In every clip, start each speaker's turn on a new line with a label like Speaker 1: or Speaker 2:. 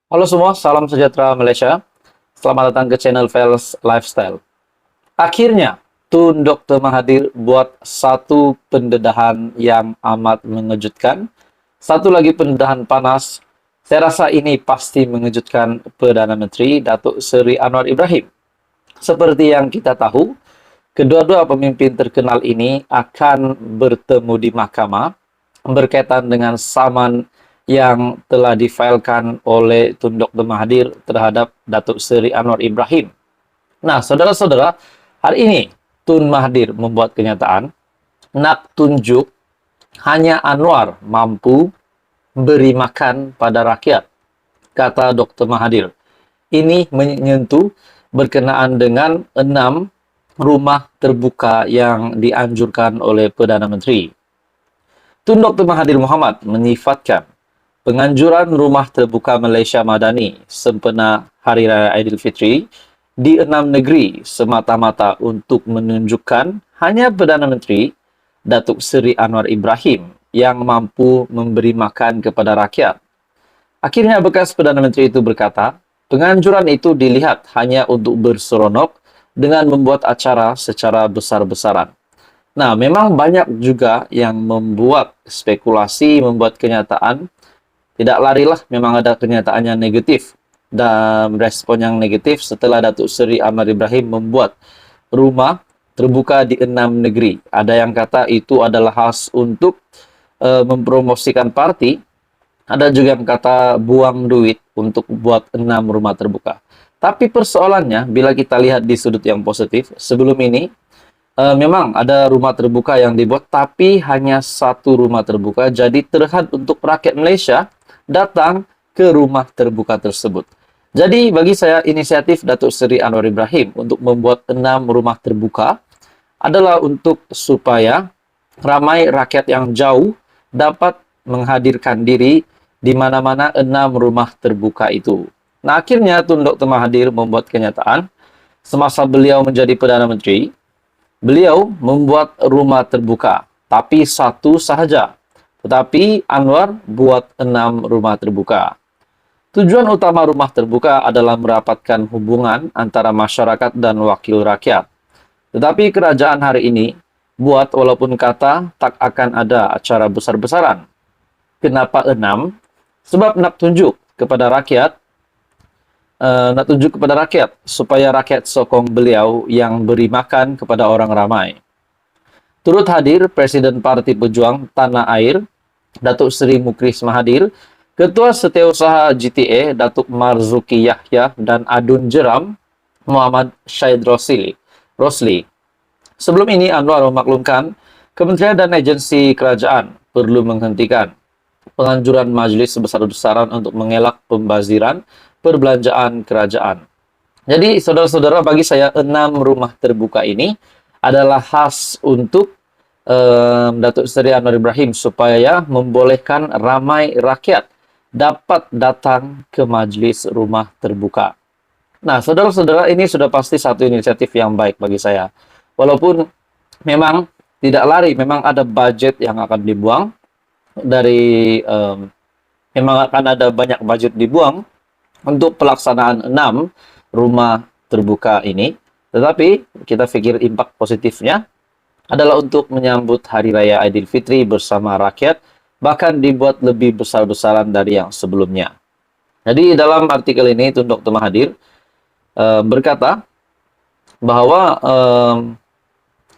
Speaker 1: Halo semua, salam sejahtera Malaysia. Selamat datang ke channel Fels Lifestyle. Akhirnya, Tun Dr. Mahathir buat satu pendedahan yang amat mengejutkan. Satu lagi pendedahan panas. Saya rasa ini pasti mengejutkan Perdana Menteri Datuk Seri Anwar Ibrahim. Seperti yang kita tahu, kedua-dua pemimpin terkenal ini akan bertemu di mahkamah berkaitan dengan saman yang telah difailkan oleh Tun Dr. Mahathir terhadap Datuk Seri Anwar Ibrahim. Nah, saudara-saudara, hari ini Tun Mahathir membuat kenyataan nak tunjuk hanya Anwar mampu beri makan pada rakyat, kata Dr. Mahathir. Ini menyentuh berkenaan dengan 6 rumah terbuka yang dianjurkan oleh Perdana Menteri. Tun Dr. Mahathir Mohamad menyifatkan penganjuran rumah terbuka Malaysia Madani sempena Hari Raya Aidilfitri di 6 negeri semata-mata untuk menunjukkan hanya Perdana Menteri Datuk Seri Anwar Ibrahim yang mampu memberi makan kepada rakyat. Akhirnya bekas Perdana Menteri itu berkata, penganjuran itu dilihat hanya untuk berseronok dengan membuat acara secara besar-besaran. Nah, memang banyak juga yang membuat spekulasi, membuat kenyataan. Tidak larilah, memang ada kenyataan yang negatif dan respon yang negatif setelah Datuk Seri Anwar Ibrahim membuat rumah terbuka di 6 negeri. Ada yang kata itu adalah khas untuk mempromosikan parti. Ada juga yang kata buang duit untuk buat 6 rumah terbuka. Tapi persoalannya, bila kita lihat di sudut yang positif, sebelum ini memang ada rumah terbuka yang dibuat, tapi hanya satu rumah terbuka. Jadi terhad untuk rakyat Malaysia datang ke rumah terbuka tersebut. Jadi bagi saya, inisiatif Datuk Seri Anwar Ibrahim untuk membuat 6 rumah terbuka adalah untuk supaya ramai rakyat yang jauh dapat menghadirkan diri di mana-mana 6 rumah terbuka itu. Nah, akhirnya Tun Dr. Mahathir membuat kenyataan semasa beliau menjadi Perdana Menteri. Beliau membuat rumah terbuka, tapi satu sahaja. Tetapi Anwar buat 6 rumah terbuka. Tujuan utama rumah terbuka adalah merapatkan hubungan antara masyarakat dan wakil rakyat. Tetapi kerajaan hari ini buat walaupun kata tak akan ada acara besar-besaran. Kenapa 6? Sebab nak tunjuk kepada rakyat supaya rakyat sokong beliau yang beri makan kepada orang ramai. Turut hadir Presiden Parti Pejuang Tanah Air Datuk Seri Mukris Mahathir, Ketua Setiausaha GTA Datuk Marzuki Yahya dan Adun Jeram Muhammad Syed Rosli. Sebelum ini Anwar memaklumkan kementerian dan agensi kerajaan perlu menghentikan penganjuran majlis sebesar-besaran untuk mengelak pembaziran perbelanjaan kerajaan. Jadi, saudara-saudara, bagi saya 6 rumah terbuka ini adalah khas untuk Datuk Seri Anwar Ibrahim supaya membolehkan ramai rakyat dapat datang ke majlis rumah terbuka. Nah, saudara-saudara, ini sudah pasti satu inisiatif yang baik bagi saya. Walaupun memang tidak lari, memang ada budget yang akan dibuang dari memang akan ada banyak budget dibuang untuk pelaksanaan 6 rumah terbuka ini. Tetapi kita pikir impak positifnya adalah untuk menyambut Hari Raya Aidilfitri bersama rakyat, bahkan dibuat lebih besar-besaran dari yang sebelumnya. Jadi dalam artikel ini Tun Dr. Mahathir berkata bahwa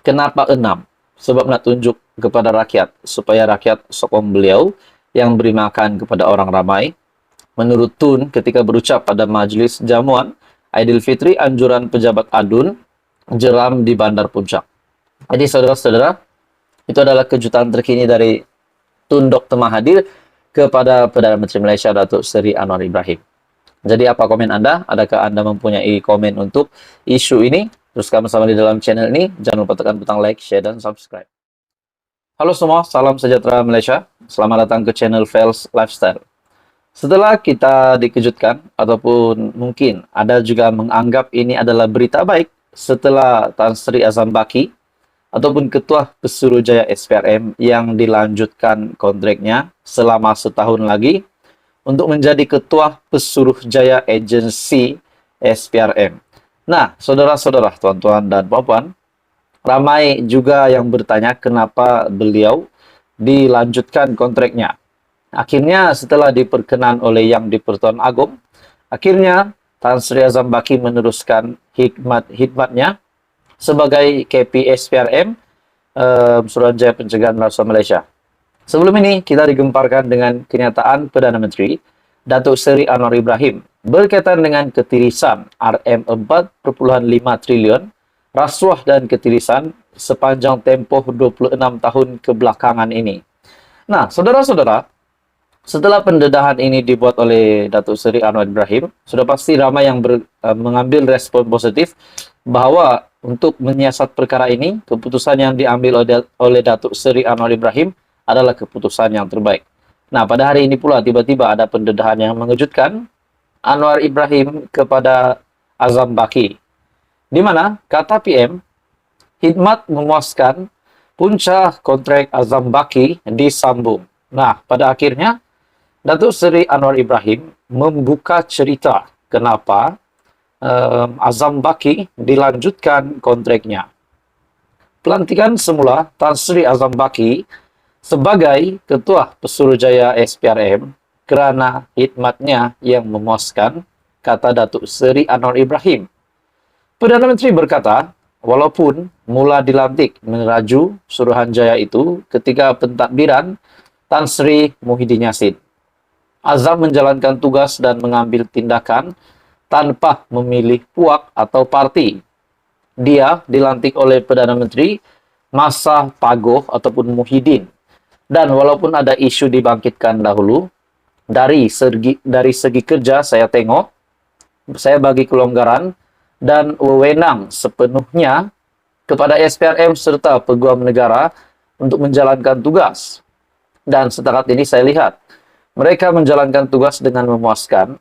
Speaker 1: kenapa 6? Sebab nak tunjuk kepada rakyat supaya rakyat sokong beliau yang beri makan kepada orang ramai. Menurut Tun, ketika berucap pada majlis jamuan Aidilfitri, anjuran pejabat Adun Jeram di Bandar Puncak. Jadi saudara-saudara, itu adalah kejutan terkini dari Tun Dr. Mahathir kepada Perdana Menteri Malaysia Datuk Seri Anwar Ibrahim. Jadi apa komen Anda? Adakah Anda mempunyai komen untuk isu ini? Teruskan bersama di dalam channel ini. Jangan lupa tekan butang like, share, dan subscribe. Halo semua, salam sejahtera Malaysia. Selamat datang ke channel Fels Lifestyle. Setelah kita dikejutkan, ataupun mungkin ada juga menganggap ini adalah berita baik setelah Tan Sri Azam Baki ataupun Ketua Pesuruhjaya SPRM yang dilanjutkan kontraknya selama setahun lagi untuk menjadi Ketua Pesuruhjaya Agensi SPRM. Nah, saudara-saudara, tuan-tuan dan puan-puan, ramai juga yang bertanya kenapa beliau dilanjutkan kontraknya. Akhirnya setelah diperkenan oleh Yang di-Pertuan Agong, akhirnya Tan Sri Azam Baki meneruskan hikmatnya sebagai KP SPRM, Suruhanjaya Pencegahan Rasuah Malaysia. Sebelum ini, kita digemparkan dengan kenyataan Perdana Menteri Datuk Seri Anwar Ibrahim berkaitan dengan ketirisan RM4.5 triliun rasuah dan ketirisan sepanjang tempoh 26 tahun kebelakangan ini. Nah, saudara-saudara, setelah pendedahan ini dibuat oleh Datuk Seri Anwar Ibrahim, sudah pasti ramai yang mengambil respon positif bahwa untuk menyiasat perkara ini, keputusan yang diambil oleh Datuk Seri Anwar Ibrahim adalah keputusan yang terbaik. Nah, pada hari ini pula tiba-tiba ada pendedahan yang mengejutkan Anwar Ibrahim kepada Azam Baki, di mana kata PM, khidmat memuaskan, punca kontrak Azam Baki disambung. Nah, pada akhirnya Datuk Seri Anwar Ibrahim membuka cerita kenapa Azam Baki dilanjutkan kontraknya. Pelantikan semula Tan Sri Azam Baki sebagai Ketua Pesuruhjaya SPRM kerana khidmatnya yang memuaskan, kata Datuk Seri Anwar Ibrahim. Perdana Menteri berkata, walaupun mula dilantik meneraju Suruhanjaya itu ketika pentadbiran Tan Sri Muhyiddin Yassin, Azam menjalankan tugas dan mengambil tindakan tanpa memilih puak atau parti. Dia dilantik oleh Perdana Menteri masa Pagoh ataupun Muhyiddin. Dan walaupun ada isu dibangkitkan dahulu, dari segi kerja saya tengok, saya bagi kelonggaran dan wewenang sepenuhnya kepada SPRM serta peguam negara untuk menjalankan tugas. Dan setakat ini saya lihat, mereka menjalankan tugas dengan memuaskan.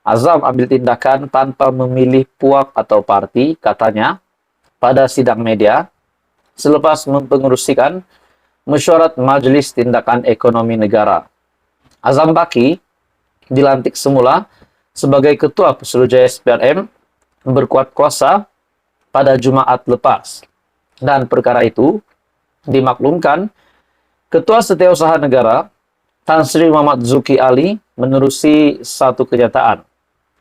Speaker 1: Azam ambil tindakan tanpa memilih puak atau parti, katanya, pada sidang media, selepas mempengerusikan mesyuarat Majlis Tindakan Ekonomi Negara. Azam Baki dilantik semula sebagai Ketua Pesuruhjaya SPRM berkuat kuasa pada Jumaat lepas. Dan perkara itu dimaklumkan Ketua Setiausaha Negara Tan Sri Muhammad Zuki Ali menerusi satu kenyataan.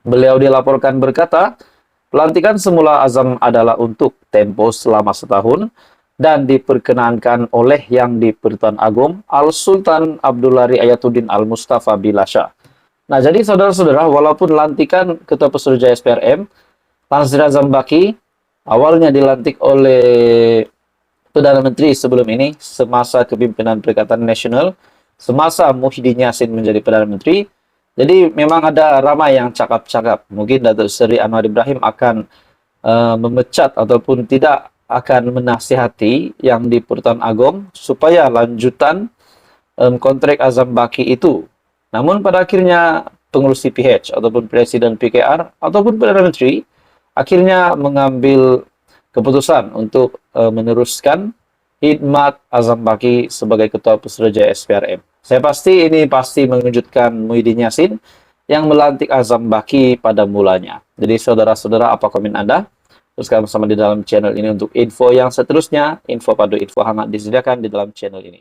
Speaker 1: Beliau dilaporkan berkata, pelantikan semula Azam adalah untuk tempo selama setahun dan diperkenankan oleh Yang di-Pertuan Agong Al-Sultan Abdullari Ayatuddin Al-Mustafa Bilasha. Nah, jadi saudara-saudara, walaupun lantikan Ketua Pesuruhjaya SPRM, Tan Sri Azam Baki awalnya dilantik oleh Perdana Menteri sebelum ini semasa kepimpinan Perikatan Nasional, semasa Muhyiddin Yassin menjadi Perdana Menteri. Jadi memang ada ramai yang cakap-cakap mungkin Datuk Seri Anwar Ibrahim akan memecat ataupun tidak akan menasihati Yang di-Pertuan Agong supaya lanjutan kontrak Azam Baki itu. Namun pada akhirnya pengurus CPH ataupun Presiden PKR ataupun Perdana Menteri akhirnya mengambil keputusan untuk meneruskan khidmat Azam Baki sebagai Ketua Pesuruhjaya SPRM. Saya pasti ini mengejutkan Muhyiddin Yassin yang melantik Azam Baki pada mulanya. Jadi saudara-saudara, apa komen Anda? Teruskan bersama di dalam channel ini untuk info yang seterusnya. Info padu, info hangat disediakan di dalam channel ini.